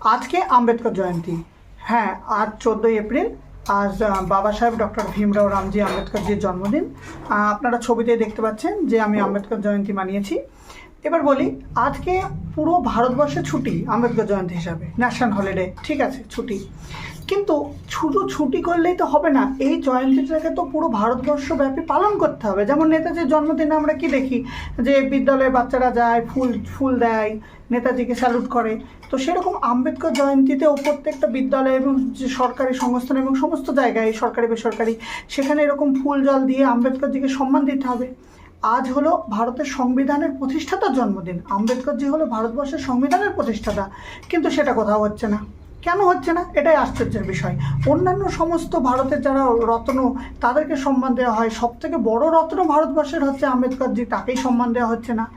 আজকে আম্বেদকর জয়ন্তী। হ্যাঁ, আজ 14ই এপ্রিল। আজ বাবা সাহেব ডক্টর ভীমরাও রামজি আম্বেদকরজির জন্মদিন। আপনারা ছবিতে দেখতে পাচ্ছেন যে আমি আম্বেদকর জয়ন্তী মানিয়েছি। এবার বলি, আজকে পুরো ভারতবর্ষে ছুটি আম্বেদকর জয়ন্তী হিসাবে, ন্যাশনাল হলিডে, ঠিক আছে, ছুটি। কিন্তু শুধু ছুটি করলেই তো হবে না, এই জয়ন্তীটাকে তো পুরো ভারতবর্ষব্যাপী পালন করতে হবে। যেমন নেতাজির জন্মদিনে আমরা কি দেখি, যে বিদ্যালয়ে বাচ্চারা যায়, ফুল দেয়, নেতাজিকে স্যালুট করে। তো সেরকম আম্বেদকর জয়ন্তীতেও প্রত্যেকটা বিদ্যালয় এবং যে সরকারি সংস্থা এবং সমস্ত জায়গায়, সরকারি বেসরকারি, সেখানে এরকম ফুল জল দিয়ে আম্বেদকরজিকে সম্মান দিতে হবে। আজ হলো ভারতের সংবিধানের প্রতিষ্ঠাতার জন্মদিন। আম্বেদকরজি হলো ভারতবর্ষের সংবিধানের প্রতিষ্ঠাতা, কিন্তু সেটা কোথাও হচ্ছে না। কেন হচ্ছে না, এটাই আশ্চর্যের বিষয়। অন্যান্য সমস্ত ভারতের যারা রত্ন, তাদেরকে সম্মান দেওয়া হয়। সবথেকে বড় রত্ন ভারতবর্ষের হচ্ছে আম্বেদকরজি, তাকেই সম্মান দেওয়া হচ্ছে না।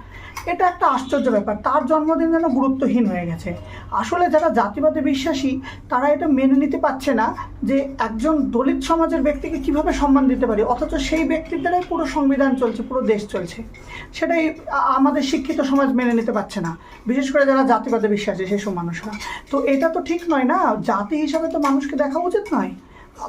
এটা একটা আশ্চর্য ব্যাপার। তার জন্মদিন যেন গুরুত্বহীন হয়ে গেছে। আসলে যারা জাতিবাদে বিশ্বাসী, তারা এটা মেনে নিতে পারছে না যে একজন দলিত সমাজের ব্যক্তিকে কিভাবে সম্মান দিতে পারি, অথচ সেই ব্যক্তির দ্বারাই পুরো সংবিধান চলছে, পুরো দেশ চলছে। সেটাই আমাদের শিক্ষিত সমাজ মেনে নিতে পারছে না, বিশেষ করে যারা জাতিবাদে বিশ্বাসী সেসব মানুষরা। তো এটা তো ঠিক নয় না, জাতি হিসাবে তো মানুষকে দেখা উচিত নয়।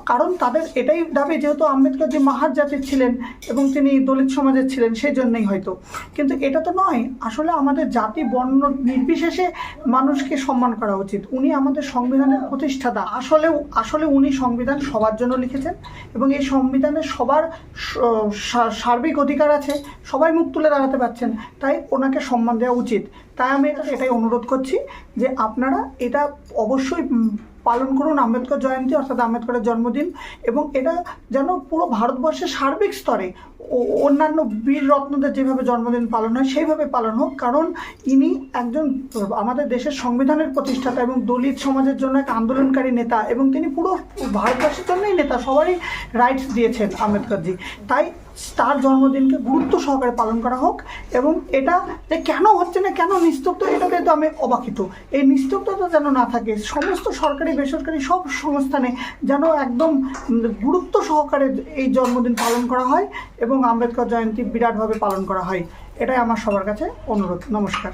কারণ তাদের এটাই দাবি, যেহেতু আম্বেদকর যে মাহার জাতির ছিলেন এবং তিনি দলিত সমাজের ছিলেন, সেই জন্যই হয়তো। কিন্তু এটা তো নয়। আসলে আমাদের জাতি বর্ণ নির্বিশেষে মানুষকে সম্মান করা উচিত। উনি আমাদের সংবিধানের প্রতিষ্ঠাতা। আসলে উনি সংবিধান সবার জন্য লিখেছেন এবং এই সংবিধানে সবার সার্বিক অধিকার আছে, সবাই মুখ তুলে দাঁড়াতে পারছেন, তাই ওনাকে সম্মান দেওয়া উচিত। তাই আমি এটাই অনুরোধ করছি যে আপনারা এটা অবশ্যই পালন করুন, আম্বেদকর জয়ন্তী অর্থাৎ আম্বেদকরের জন্মদিন, এবং এটা যেন পুরো ভারতবর্ষের সার্বিক স্তরে অন্যান্য বীর রত্নদের যেভাবে জন্মদিন পালন হয় সেইভাবে পালন হোক। কারণ ইনি একজন আমাদের দেশের সংবিধানের প্রতিষ্ঠাতা এবং দলিত সমাজের জন্য এক আন্দোলনকারী নেতা, এবং তিনি পুরো ভারতবর্ষের জন্যই নেতা, সবারই রাইটস দিয়েছেন আম্বেদকরজি। তাই তার জন্মদিনকে গুরুত্ব সহকারে পালন করা হোক। এবং এটা যে কেন হচ্ছে না, কেন নিস্তব্ধ, এটাতে তো আমি অবাকিত। এই নিস্তব্ধতা যেন না থাকে, সমস্ত সরকারি বেসরকারি সব সংস্থানে যেন একদম গুরুত্ব সহকারে এই জন্মদিন পালন করা হয় এবং আম্বেদকর জয়ন্তী বিরাটভাবে পালন করা হয়। এটাই আমার সবার কাছে অনুরোধ। নমস্কার।